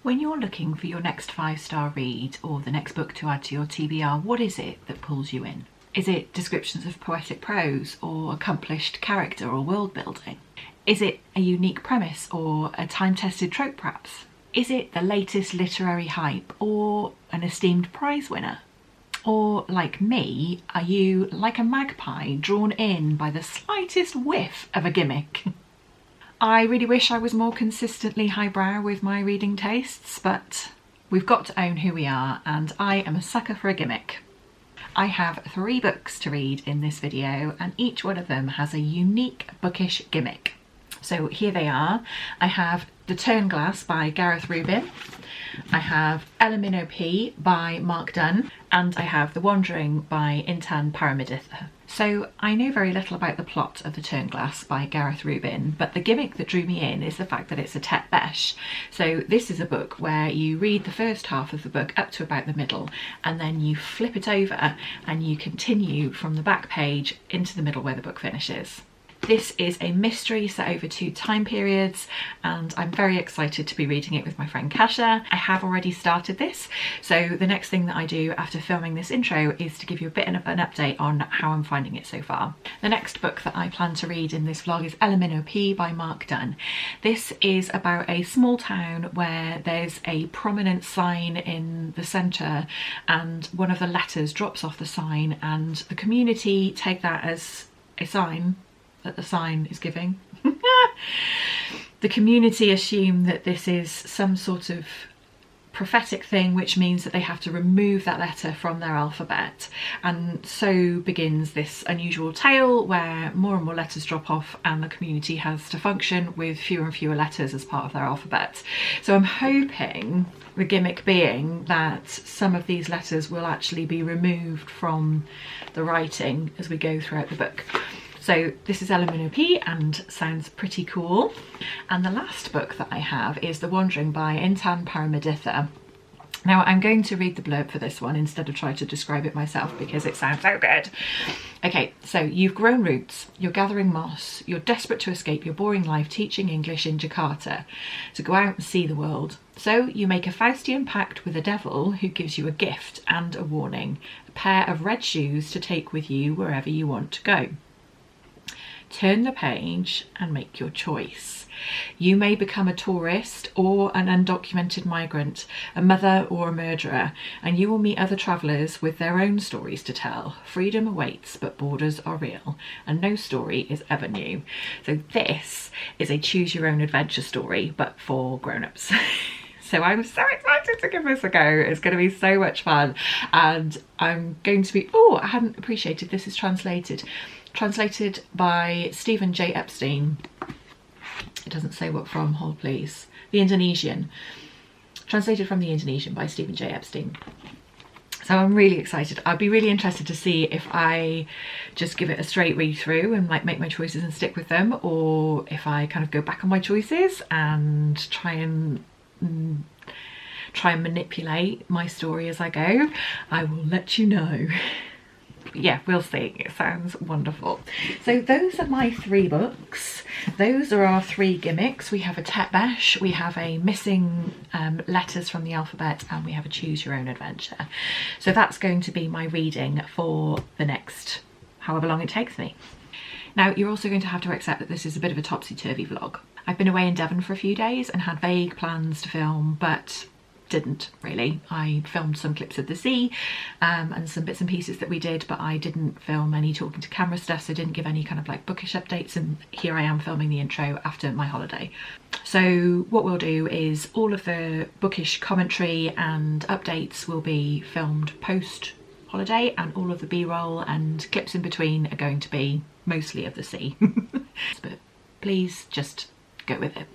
When you're looking for your next 5-star read or the next book to add to your TBR, what is it that pulls you in? Is it descriptions of poetic prose or accomplished character or world building? Is it a unique premise or a time-tested trope perhaps? Is it the latest literary hype or an esteemed prize winner? Or, like me, are you, like a magpie, drawn in by the slightest whiff of a gimmick? I really wish I was more consistently highbrow with my reading tastes, but we've got to own who we are, and I am a sucker for a gimmick. I have 3 books to read in this video, and each one of them has a unique bookish gimmick. So here they are. I have The Turnglass by Gareth Rubin. I have Minnow by Mark Dunn, and I have The Wandering by Intan Paramaditha. So I know very little about the plot of The Turnglass by Gareth Rubin, but the gimmick that drew me in is the fact that it's a tête bêche. So this is a book where you read the first half of the book up to about the middle, and then you flip it over and you continue from the back page into the middle where the book finishes. This is a mystery set over 2 time periods, and I'm very excited to be reading it with my friend Kasia. I have already started this, so the next thing that I do after filming this intro is to give you a bit of an update on how I'm finding it so far. The next book that I plan to read in this vlog is Minnow by Mark Dunn. This is about a small town where there's a prominent sign in the centre, and one of the letters drops off the sign, and the community take that as a sign that the sign is giving. The community assume that this is some sort of prophetic thing, which means that they have to remove that letter from their alphabet, and so begins this unusual tale where more and more letters drop off and the community has to function with fewer and fewer letters as part of their alphabet. So I'm hoping, the gimmick being that some of these letters will actually be removed from the writing as we go throughout the book. So this is Minnow and sounds pretty cool. And the last book that I have is The Wandering by Intan Paramaditha. Now I'm going to read the blurb for this one instead of trying to describe it myself because it sounds so good. Okay, so you've grown roots, you're gathering moss, you're desperate to escape your boring life teaching English in Jakarta, to go out and see the world. So you make a Faustian pact with a devil who gives you a gift and a warning, a pair of red shoes to take with you wherever you want to go. Turn the page and make your choice. You may become a tourist or an undocumented migrant, a mother or a murderer, and you will meet other travellers with their own stories to tell. Freedom awaits, but borders are real, and no story is ever new. So this is a choose your own adventure story, but for grown-ups. So I'm so excited to give this a go. It's going to be so much fun, and I'm going to be, oh, I hadn't appreciated this is translated by Stephen J. Epstein. It doesn't say what from, hold please. The Indonesian. Translated from the Indonesian by Stephen J. Epstein. So I'm really excited. I'd be really interested to see if I just give it a straight read through and like make my choices and stick with them, or if I kind of go back on my choices and try and manipulate my story as I go. I will let you know. Yeah, we'll see. It sounds wonderful. So those are my 3 books. Those are our 3 gimmicks. We have a tête bêche, we have a missing letters from the alphabet, and we have a choose your own adventure. So that's going to be my reading for the next however long it takes me. Now you're also going to have to accept that this is a bit of a topsy-turvy vlog. I've been away in Devon for a few days and had vague plans to film, but didn't really. I filmed some clips of the sea and some bits and pieces that we did, but I didn't film any talking to camera stuff, so didn't give any kind of like bookish updates, and here I am filming the intro after my holiday. So what we'll do is all of the bookish commentary and updates will be filmed post holiday, and all of the b-roll and clips in between are going to be mostly of the sea. But please just go with it.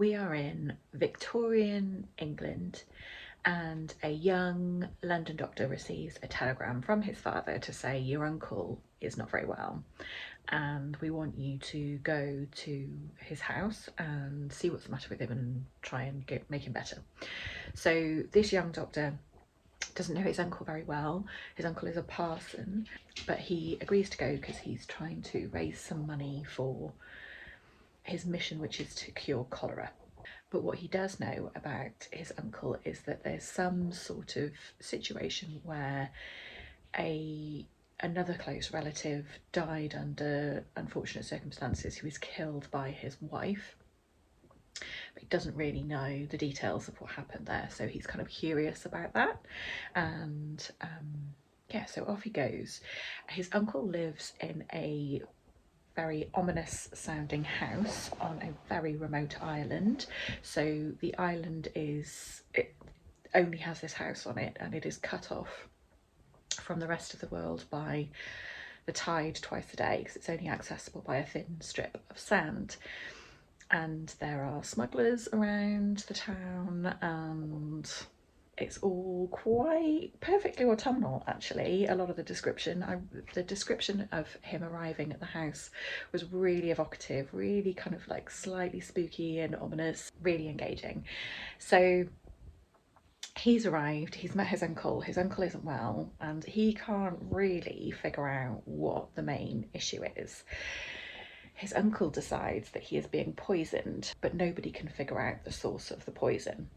We are in Victorian England, and a young London doctor receives a telegram from his father to say your uncle is not very well and we want you to go to his house and see what's the matter with him and try and make him better. So this young doctor doesn't know his uncle very well. His uncle is a parson, but he agrees to go because he's trying to raise some money for his mission, which is to cure cholera. But what he does know about his uncle is that there's some sort of situation where another close relative died under unfortunate circumstances. He was killed by his wife, but he doesn't really know the details of what happened there, so he's kind of curious about that. And yeah, so off he goes. His uncle lives in a very ominous sounding house on a very remote island. So the island it only has this house on it, and it is cut off from the rest of the world by the tide twice a day because it's only accessible by a thin strip of sand. And there are smugglers around the town, and it's all quite perfectly autumnal, actually. A lot of the description of him arriving at the house was really evocative, really kind of like slightly spooky and ominous, really engaging. So he's arrived, he's met his uncle isn't well, and he can't really figure out what the main issue is. His uncle decides that he is being poisoned, but nobody can figure out the source of the poison.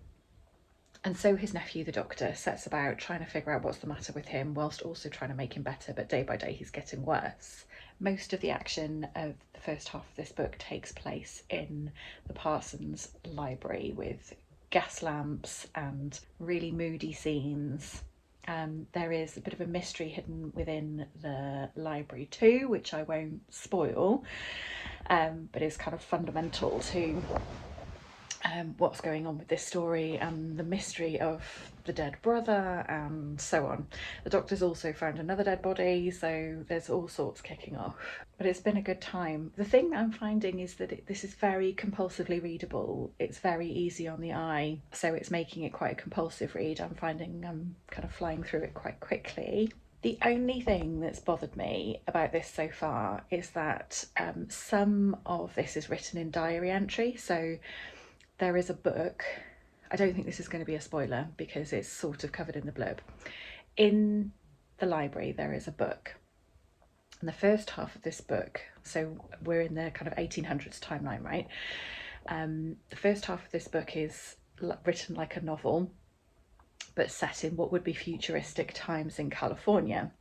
And so his nephew, the doctor, sets about trying to figure out what's the matter with him, whilst also trying to make him better, but day by day he's getting worse. Most of the action of the first half of this book takes place in the parson's library with gas lamps and really moody scenes. There is a bit of a mystery hidden within the library too, which I won't spoil, but is kind of fundamental to what's going on with this story and the mystery of the dead brother and so on. The doctor's also found another dead body, so there's all sorts kicking off. But it's been a good time. The thing I'm finding is that this is very compulsively readable. It's very easy on the eye, so it's making it quite a compulsive read. I'm finding I'm kind of flying through it quite quickly. The only thing that's bothered me about this so far is that some of this is written in diary entry. So there is a book. I don't think this is going to be a spoiler because it's sort of covered in the blurb. In the library, there is a book. And the first half of this book, so we're in the kind of 1800s timeline, right? The first half of this book is written like a novel, but set in what would be futuristic times in California.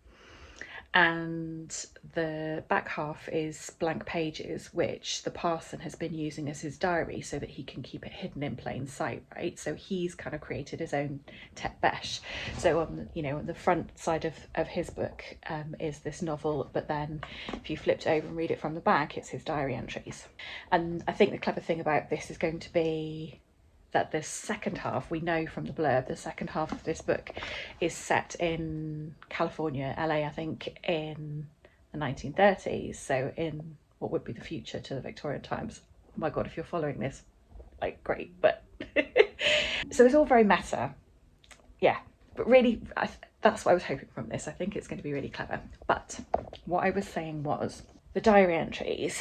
And the back half is blank pages, which the parson has been using as his diary so that he can keep it hidden in plain sight, right? So he's kind of created his own tech besh. So on the front side of his book is this novel, but then if you flipped over and read it from the back, it's his diary entries. And I think the clever thing about this is going to be that the second half, we know from the blurb, the second half of this book is set in California, LA, I think, in the 1930s. So in what would be the future to the Victorian times. Oh my God, if you're following this, like, great. But so it's all very meta. Yeah, but really, that's what I was hoping from this. I think it's going to be really clever. But what I was saying was the diary entries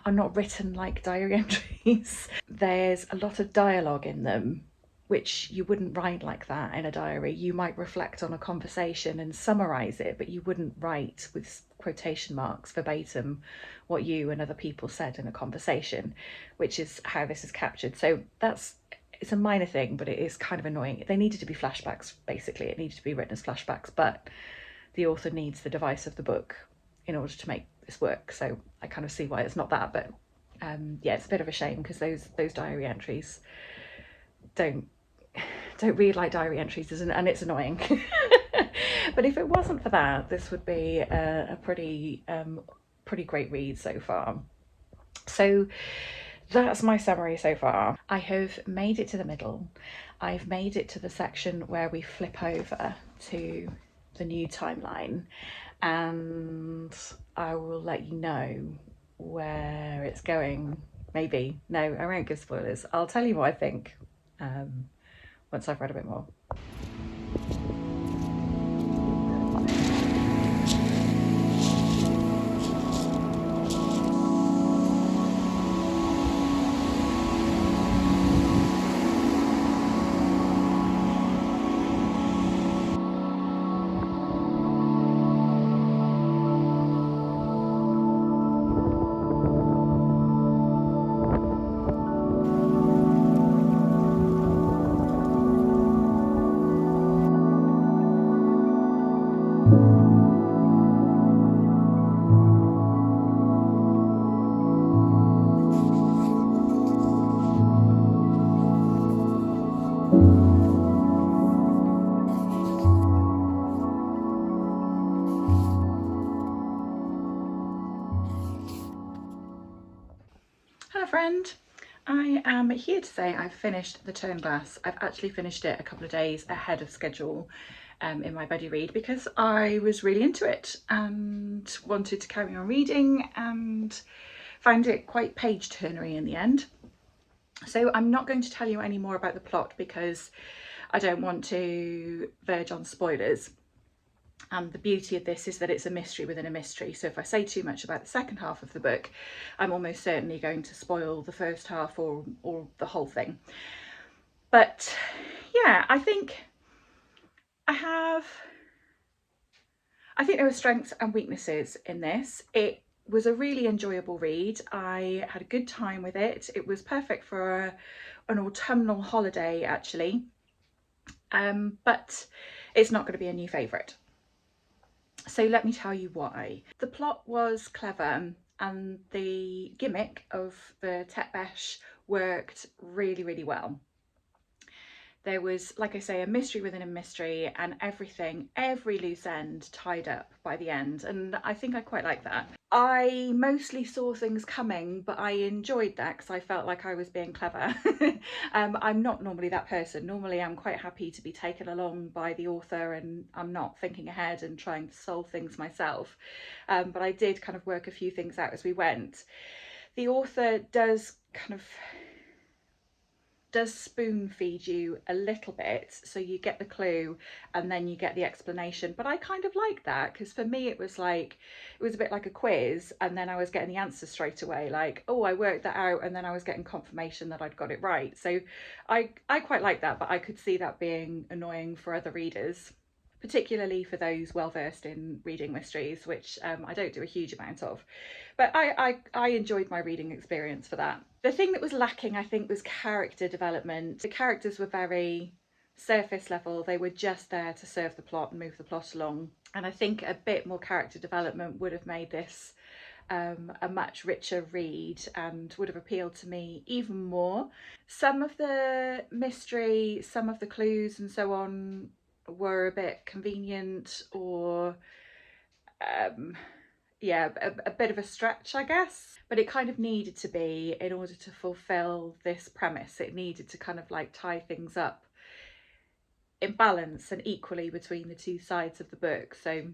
are not written like diary entries. There's a lot of dialogue in them, which you wouldn't write like that in a diary. You might reflect on a conversation and summarise it, but you wouldn't write with quotation marks verbatim what you and other people said in a conversation, which is how this is captured. So it's a minor thing, but it is kind of annoying. They needed to be flashbacks, basically. It needed to be written as flashbacks, but the author needs the device of the book in order to make this work. So I kind of see why it's not that, but yeah, it's a bit of a shame because those diary entries don't read like diary entries, and it's annoying. But if it wasn't for that, this would be a pretty great read so far. So that's my summary so far. I have made it to the middle. I've made it to the section where we flip over to the new timeline, and I will let you know where it's going maybe. No, I won't give spoilers. I'll tell you what I think once I've read a bit more. Hello friend, I am here to say I've finished the Turnglass. I've actually finished it a couple of days ahead of schedule in my buddy read because I was really into it and wanted to carry on reading and found it quite page turnery in the end. So I'm not going to tell you any more about the plot because I don't want to verge on spoilers. And the beauty of this is that it's a mystery within a mystery. So if I say too much about the second half of the book, I'm almost certainly going to spoil the first half or the whole thing. But yeah, I think there are strengths and weaknesses in this. It was a really enjoyable read. I had a good time with it. It was perfect for an autumnal holiday actually. But it's not going to be a new favourite. So let me tell you why. The plot was clever and the gimmick of the Tetbesh worked really, really well. There was, like I say, a mystery within a mystery and every loose end tied up by the end. And I think I quite like that. I mostly saw things coming, but I enjoyed that because I felt like I was being clever. I'm not normally that person. Normally I'm quite happy to be taken along by the author and I'm not thinking ahead and trying to solve things myself. But I did kind of work a few things out as we went. The author does spoon feed you a little bit, so you get the clue and then you get the explanation, but I kind of like that because for me it was a bit like a quiz and then I was getting the answer straight away, like, oh, I worked that out, and then I was getting confirmation that I'd got it right. So I quite like that, but I could see that being annoying for other readers, particularly for those well versed in reading mysteries, which I don't do a huge amount of. But I enjoyed my reading experience for that. The thing that was lacking, I think, was character development. The characters were very surface level. They were just there to serve the plot and move the plot along. And I think a bit more character development would have made this a much richer read and would have appealed to me even more. Some of the mystery, some of the clues and so on were a bit convenient or yeah, a bit of a stretch, I guess, but it kind of needed to be in order to fulfill this premise. It needed to kind of like tie things up in balance and equally between the two sides of the book. So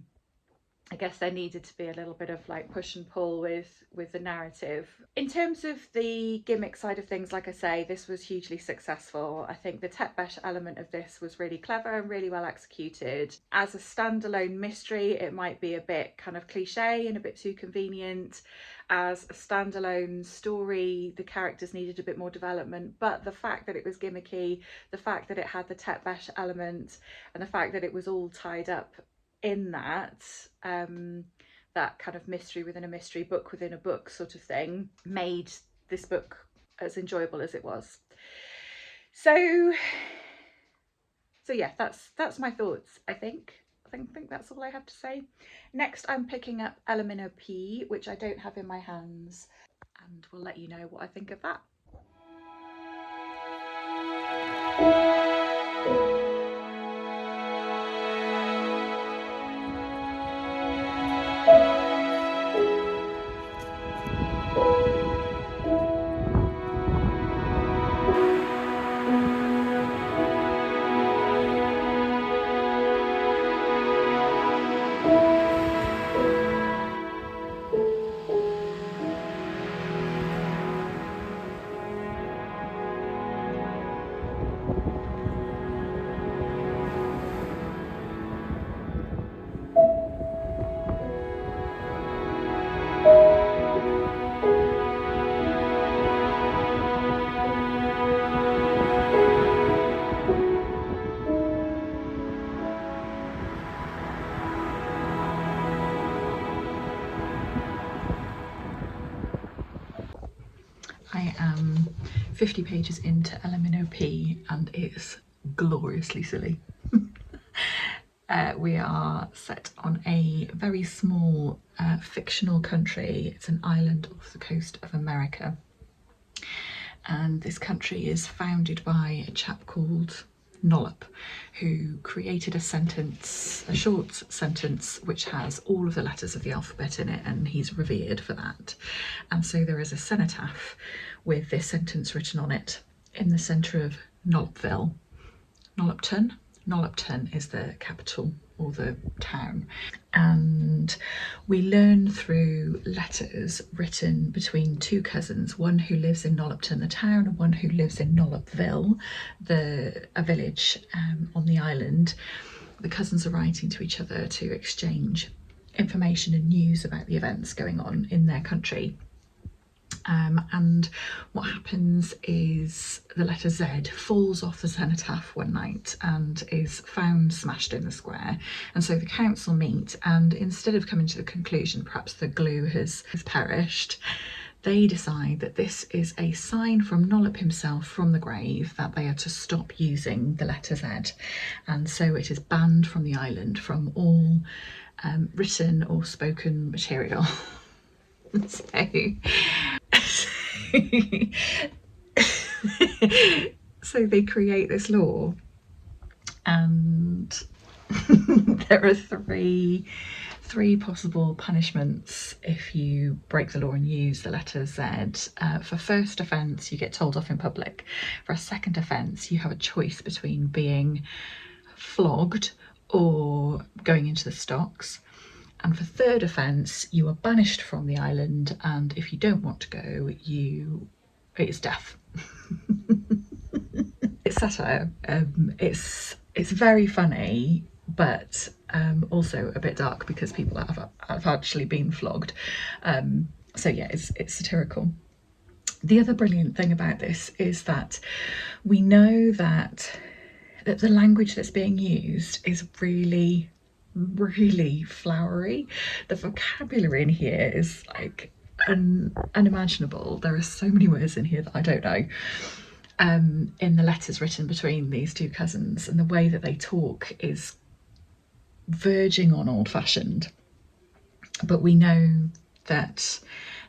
I guess there needed to be a little bit of like push and pull with the narrative. In terms of the gimmick side of things, like I say, this was hugely successful. I think the Tetbesh element of this was really clever and really well executed. As a standalone mystery, it might be a bit kind of cliche and a bit too convenient. As a standalone story, the characters needed a bit more development, but the fact that it was gimmicky, the fact that it had the Tetbesh element, and the fact that it was all tied up in that that kind of mystery within a mystery, book within a book sort of thing, made this book as enjoyable as it was. So yeah, that's my thoughts. I think that's all I have to say. Next I'm picking up Minnow P, which I don't have in my hands, and we'll let you know what I think of that. I am 50 pages into Minnow P and it's gloriously silly. We are set on a very small fictional country. It's an island off the coast of America. And this country is founded by a chap called Nollop, who created a short sentence, which has all of the letters of the alphabet in it, and he's revered for that. And so there is a cenotaph with this sentence written on it in the centre of Nollopville. Nollopton is the capital or the town, and we learn through letters written between two cousins, one who lives in Nollopton the town and one who lives in Nollopville, a village on the island. The cousins are writing to each other to exchange information and news about the events going on in their country. And what happens is the letter Z falls off the cenotaph one night and is found smashed in the square. And so the council meet, and instead of coming to the conclusion perhaps the glue has perished, they decide that this is a sign from Nollop himself from the grave that they are to stop using the letter Z. And so it is banned from the island from all written or spoken material. So they create this law, and there are three possible punishments if you break the law and use the letter Z. For first offence, you get told off in public. For a second offence, you have a choice between being flogged or going into the stocks. And for third offence, you are banished from the island, and if you don't want to go, it's death. It's satire. It's very funny, but also a bit dark because people have actually been flogged. So yeah, it's satirical. The other brilliant thing about this is that we know that the language that's being used is really flowery. The vocabulary in here is like unimaginable. There are so many words in here that I don't know. In the letters written between these two cousins, and the way that they talk is verging on old-fashioned. But we know that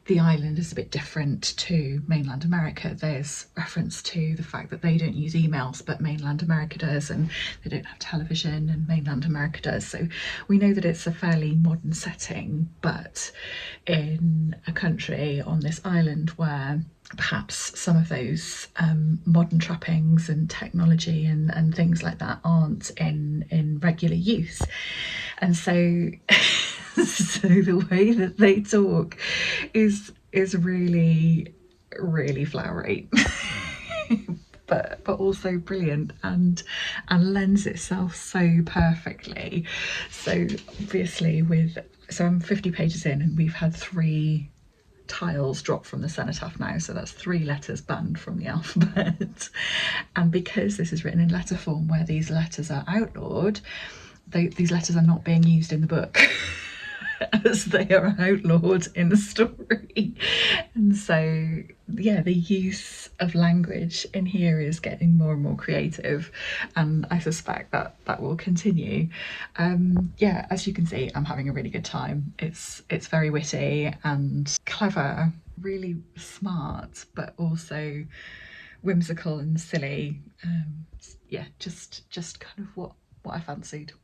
the island is a bit different to mainland America. There's reference to the fact that they don't use emails, but mainland America does, and they don't have television, and mainland America does. So we know that it's a fairly modern setting, but in a country on this island where perhaps some of those modern trappings and technology and things like that aren't in regular use. And so so the way that they talk is really flowery but also brilliant and lends itself so perfectly. So obviously I'm 50 pages in and we've had 3 tiles drop from the cenotaph now, so that's 3 letters banned from the alphabet. And because this is written in letter form where these letters are outlawed, these letters are not being used in the book as they are outlawed in the story. And so yeah, the use of language in here is getting more and more creative, and I suspect that will continue. Yeah, as you can see, I'm having a really good time. It's very witty and clever, really smart, but also whimsical and silly. Yeah, just kind of what I fancied.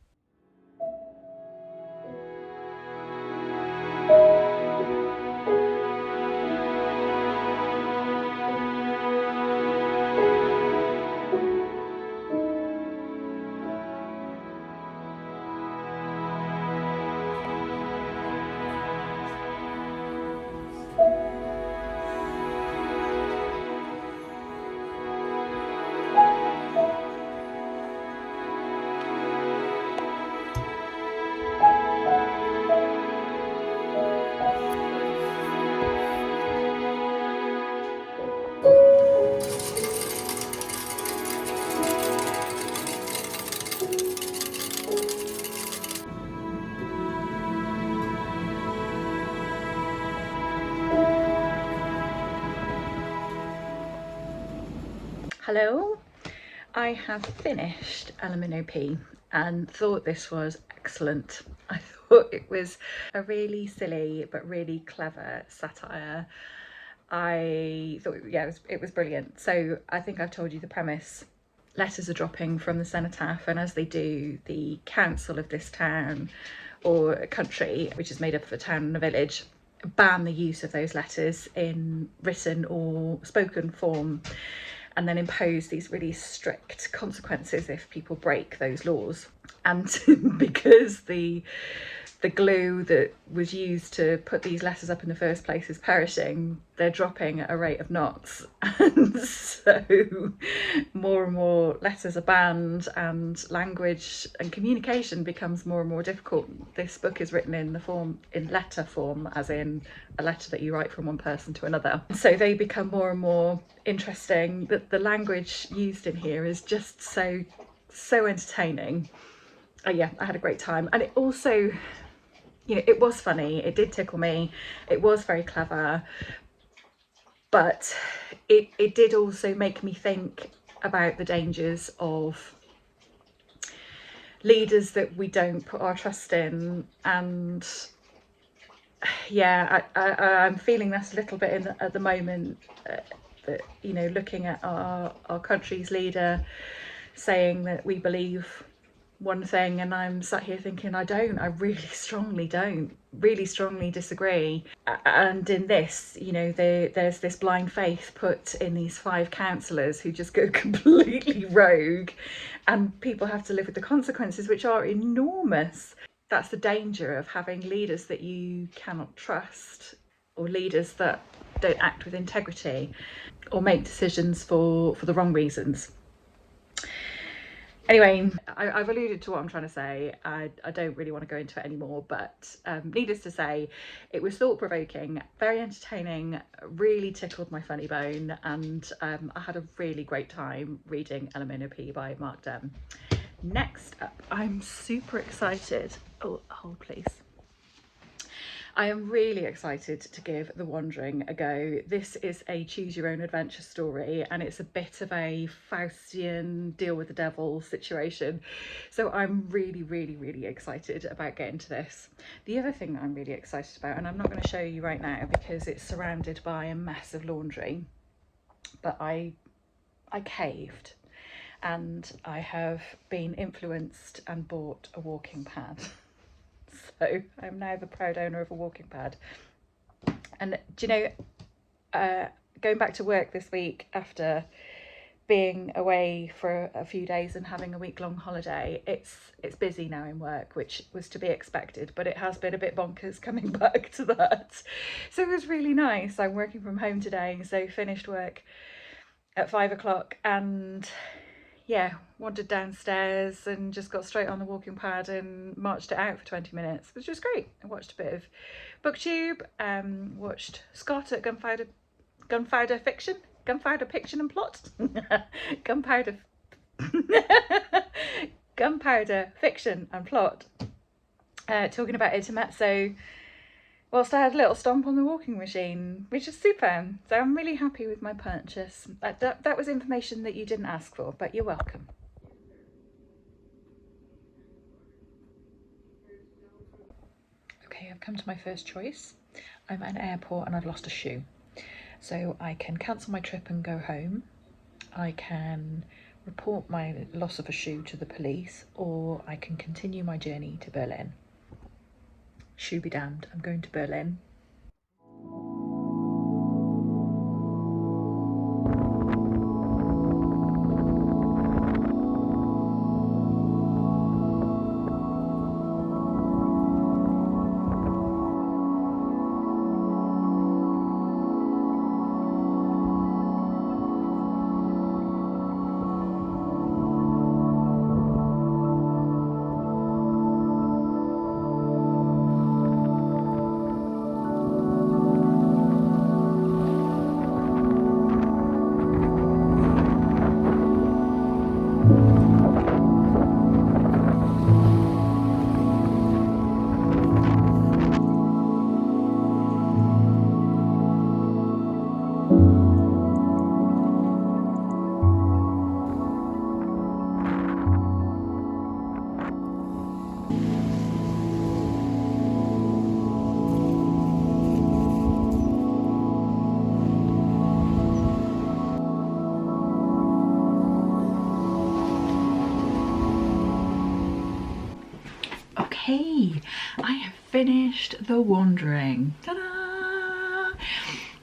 Hello, I have finished LMNOP and thought this was excellent. I thought it was a really silly but really clever satire. I thought, yeah, it was brilliant. So I think I've told you the premise. Letters are dropping from the cenotaph, and as they do, the council of this town or country, which is made up of a town and a village, ban the use of those letters in written or spoken form, and then impose these really strict consequences if people break those laws. And because the glue that was used to put these letters up in the first place is perishing, they're dropping at a rate of knots. And so more and more letters are banned, and language and communication becomes more and more difficult. This book is written in letter form, as in a letter that you write from one person to another. So they become more and more interesting. The language used in here is just so entertaining. Yeah, I had a great time. And it also, you know, it was funny, it did tickle me, it was very clever, but it did also make me think about the dangers of leaders that we don't put our trust in. And yeah, I'm feeling that a little bit at the moment, that, you know, looking at our country's leader saying that we believe one thing, and I'm sat here thinking I really strongly disagree. And in this, you know, there's this blind faith put in these 5 councillors who just go completely rogue, and people have to live with the consequences, which are enormous. That's the danger of having leaders that you cannot trust, or leaders that don't act with integrity or make decisions for the wrong reasons. Anyway, I've alluded to what I'm trying to say. I don't really want to go into it anymore, but needless to say, it was thought-provoking, very entertaining, really tickled my funny bone, and I had a really great time reading LMNOP by Mark Dunn. Next up, I'm super excited. Oh, hold please. I am really excited to give The Wandering a go. This is a choose your own adventure story, and it's a bit of a Faustian deal with the devil situation. So I'm really excited about getting to this. The other thing that I'm really excited about, and I'm not going to show you right now because it's surrounded by a massive laundry, but I caved, and I have been influenced and bought a walking pad. So I'm now the proud owner of a walking pad. And do you know, going back to work this week after being away for a few days and having a week-long holiday, it's busy now in work, which was to be expected, but it has been a bit bonkers coming back to that. So it was really nice. I'm working from home today, so finished work at 5 o'clock, and yeah, wandered downstairs and just got straight on the walking pad and marched it out for 20 minutes, which was great. I watched a bit of booktube, watched Scott at Gunpowder Fiction and Plot, Gunpowder Fiction and Plot, talking about intermezzo, whilst I had a little stomp on the walking machine, which is super. So I'm really happy with my purchase. That was information that you didn't ask for, but you're welcome. Okay, I've come to my first choice. I'm at an airport and I've lost a shoe. So I can cancel my trip and go home. I can report my loss of a shoe to the police, or I can continue my journey to Berlin. Shoe be damned, I'm going to Berlin. I have finished The Wandering. Ta-da!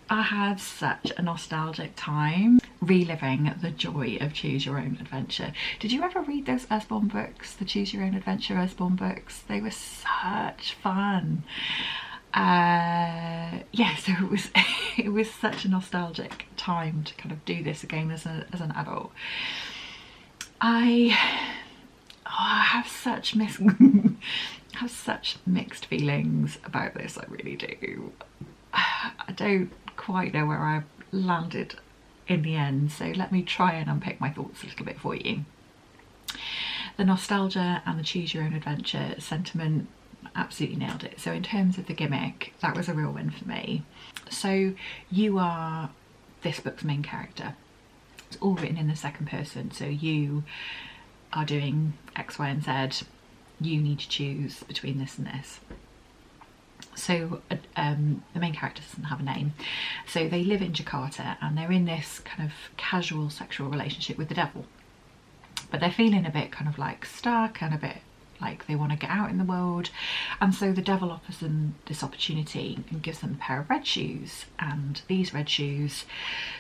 I had such a nostalgic time reliving the joy of Choose Your Own Adventure. Did you ever read those Usborne books, the Choose Your Own Adventure Usborne books? They were such fun. Yeah, so it was such a nostalgic time to kind of do this again as an adult. I have such mixed feelings about this. I really do. I don't quite know where I landed in the end, so let me try and unpick my thoughts a little bit for you. The nostalgia and the Choose Your Own Adventure sentiment absolutely nailed it. So in terms of the gimmick, that was a real win for me. So you are this book's main character. It's all written in the second person, so you are doing X, Y and Z. You need to choose between this and this. So the main character doesn't have a name, so they live in Jakarta and they're in this kind of casual sexual relationship with the devil, but they're feeling a bit kind of like stuck and a bit like they want to get out in the world, and so the devil offers them this opportunity and gives them a pair of red shoes, and these red shoes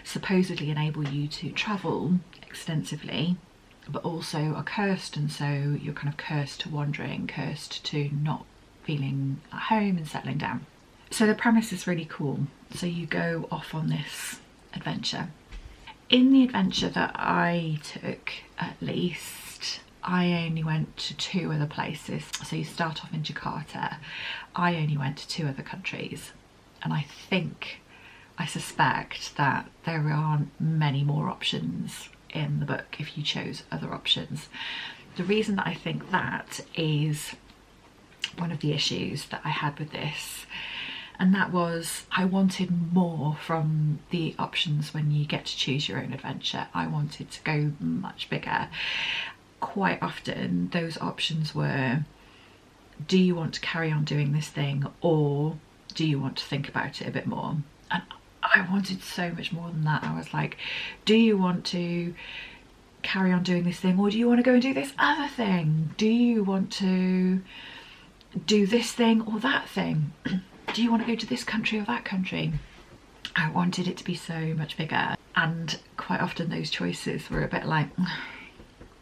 supposedly enable you to travel extensively, but also are cursed, and so you're kind of cursed to wandering, cursed to not feeling at home and settling down. So the premise is really cool. So you go off on this adventure. In the adventure that I took, at least, I only went to 2 other places. So you start off in Jakarta. I only went to 2 other countries, and I suspect that there aren't many more options in the book if you chose other options. The reason that I think that is one of the issues that I had with this, and that was I wanted more from the options when you get to choose your own adventure. I wanted to go much bigger. Quite often those options were, do you want to carry on doing this thing, or do you want to think about it a bit more? And I wanted so much more than that. I was like, do you want to carry on doing this thing, or do you want to go and do this other thing? Do you want to do this thing or that thing? Do you want to go to this country or that country? I wanted it to be so much bigger, and quite often those choices were a bit like,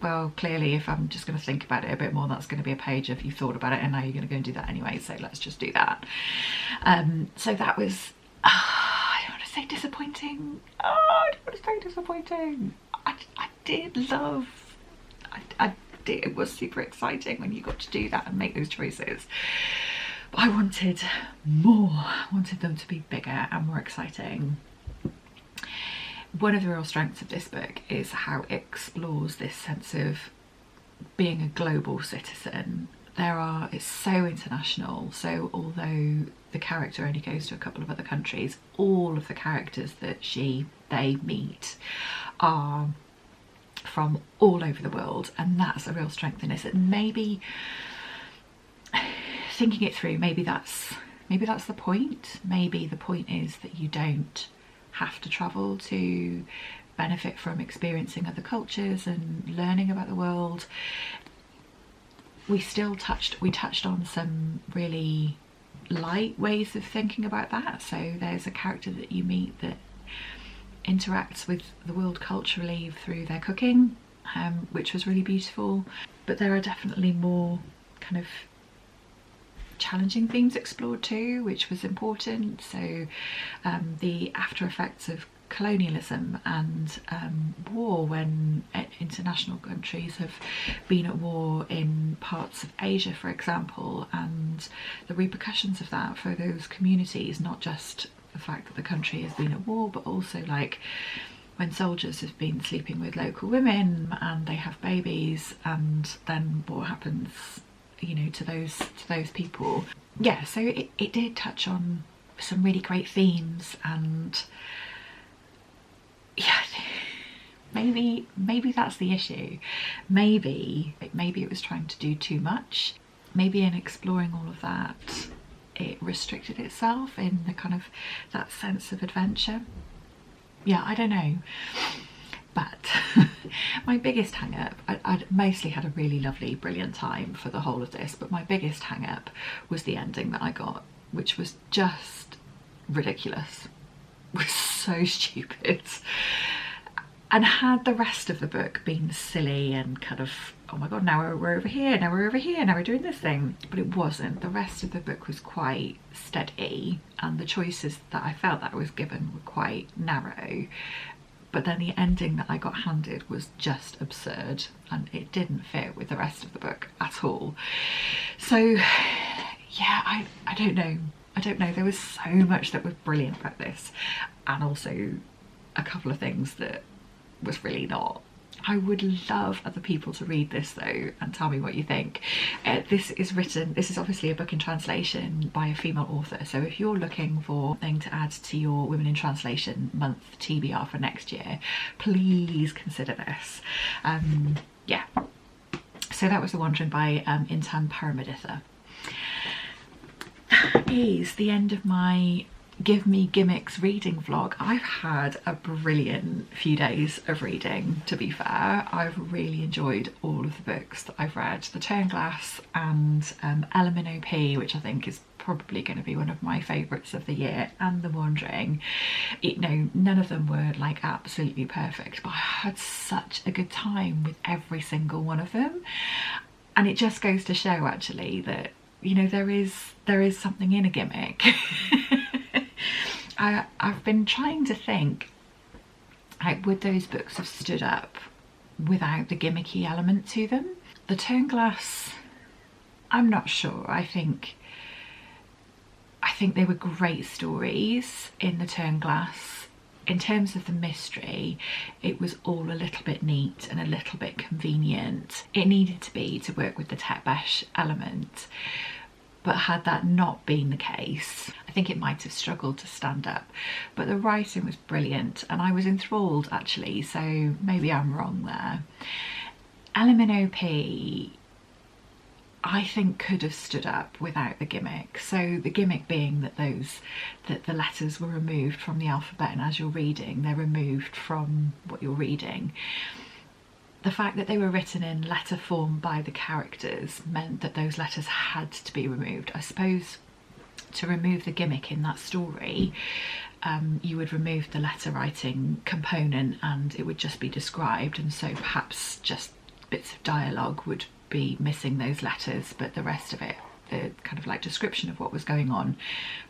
well, clearly if I'm just going to think about it a bit more, that's going to be a page of you thought about it and now you're going to go and do that anyway, so let's just do that. So that was, I don't want to say disappointing. I don't want to say disappointing. I did love, it was super exciting when you got to do that and make those choices, but I wanted more. I wanted them to be bigger and more exciting. One of the real strengths of this book is how it explores this sense of being a global citizen. It's so international, so although the character only goes to a couple of other countries, all of the characters that they meet are from all over the world, and that's a real strength in this. And maybe thinking it through, maybe that's the point. Maybe the point is that you don't have to travel to benefit from experiencing other cultures and learning about the world. We touched on some really light ways of thinking about that. So there's a character that you meet that interacts with the world culturally through their cooking, which was really beautiful. But there are definitely more kind of challenging themes explored too, which was important. So the after effects of colonialism and war, when international countries have been at war in parts of Asia, for example, and the repercussions of that for those communities, not just the fact that the country has been at war, but also like when soldiers have been sleeping with local women and they have babies, and then what happens, you know, to those people. Yeah, so it did touch on some really great themes, and yeah, maybe that's the issue. Maybe it was trying to do too much. Maybe in exploring all of that, it restricted itself in the kind of that sense of adventure. Yeah, I don't know. But my biggest hang up, I'd mostly had a really lovely, brilliant time for the whole of this, but my biggest hang up was the ending that I got, which was just ridiculous. It was so stupid. And had the rest of the book been silly and kind of, oh my god, now we're over here, now we're over here, now we're doing this thing. But it wasn't. The rest of the book was quite steady, and the choices that I felt that I was given were quite narrow. But then the ending that I got handed was just absurd, and it didn't fit with the rest of the book at all. So yeah, I don't know. I don't know. There was so much that was brilliant about this, and also a couple of things that was really not. I would love other people to read this though and tell me what you think. This is obviously a book in translation by a female author, so if you're looking for something to add to your Women in Translation month TBR for next year, please consider this. Yeah, so that was The Wandering by Intan Paramaditha. That is the end of my Give Me Gimmicks reading vlog. I've had a brilliant few days of reading, to be fair. I've really enjoyed all of the books that I've read. The Turnglass and Minnow, which I think is probably going to be one of my favourites of the year, and The Wandering. You know, none of them were like absolutely perfect, but I had such a good time with every single one of them. And it just goes to show actually that, you know, there is something in a gimmick. I've been trying to think, like, would those books have stood up without the gimmicky element to them? The Turnglass, I'm not sure. I think they were great stories in the Turnglass. In terms of the mystery, it was all a little bit neat and a little bit convenient. It needed to be to work with the tech bash element. But had that not been the case, I think it might have struggled to stand up. But the writing was brilliant and I was enthralled actually, so maybe I'm wrong there. Minnow, I think could have stood up without the gimmick. So the gimmick being that the letters were removed from the alphabet, and as you're reading, they're removed from what you're reading. The fact that they were written in letter form by the characters meant that those letters had to be removed. I suppose to remove the gimmick in that story, you would remove the letter writing component and it would just be described, and so perhaps just bits of dialogue would be missing those letters, but the rest of it, the kind of like description of what was going on,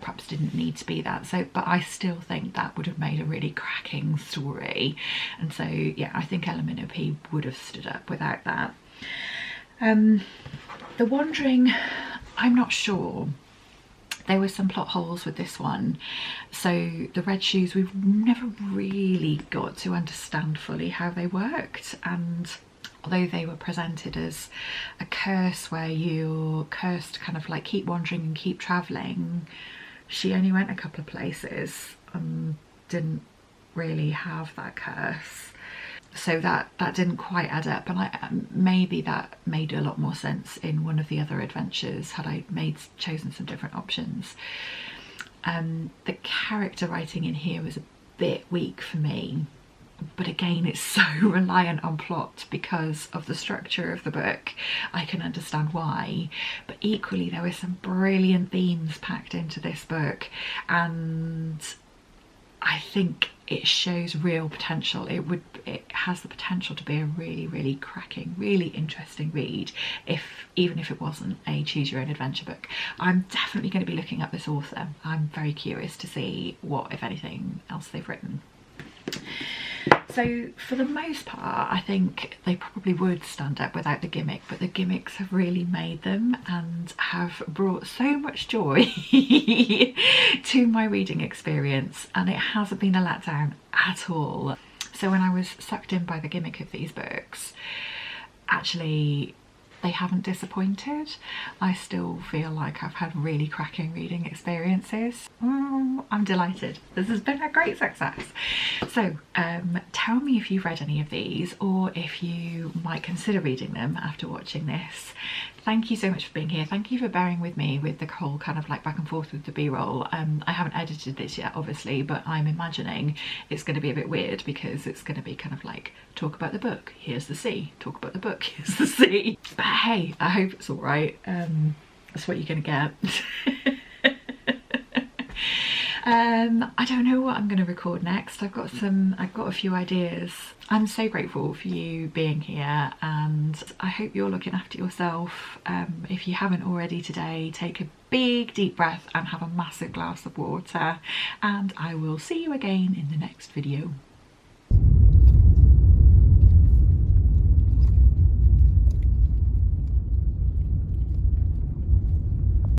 perhaps didn't need to be that. So, but I still think that would have made a really cracking story, and so yeah, I think Minnow would have stood up without that. The Wandering, I'm not sure. There were some plot holes with this one. So the red shoes, we've never really got to understand fully how they worked, and although they were presented as a curse where you're cursed to kind of like keep wandering and keep travelling, she only went a couple of places and didn't really have that curse. So that didn't quite add up, and maybe that made a lot more sense in one of the other adventures had I chosen some different options. The character writing in here was a bit weak for me. But again, it's so reliant on plot because of the structure of the book. I can understand why, but equally there were some brilliant themes packed into this book, and I think it shows real potential. It has the potential to be a really, really cracking, really interesting read, even if it wasn't a choose your own adventure book. I'm definitely going to be looking up this author. I'm very curious to see what, if anything, else they've written. So for the most part, I think they probably would stand up without the gimmick, but the gimmicks have really made them and have brought so much joy to my reading experience, and it hasn't been a letdown at all. So when I was sucked in by the gimmick of these books, actually they haven't disappointed. I still feel like I've had really cracking reading experiences. I'm delighted. This has been a great success. So tell me if you've read any of these, or if you might consider reading them after watching this. thank you so much for being here. Thank you for bearing with me with the whole kind of like back and forth with the b-roll. I haven't edited this yet obviously, but I'm imagining it's going to be a bit weird because it's going to be kind of like talk about the book, here's the sea, talk about the book, here's the sea. But hey, I hope it's all right. That's what you're gonna get. I don't know what I'm going to record next. I've got a few ideas. I'm so grateful for you being here, and I hope you're looking after yourself. If you haven't already today, take a big deep breath and have a massive glass of water, and I will see you again in the next video.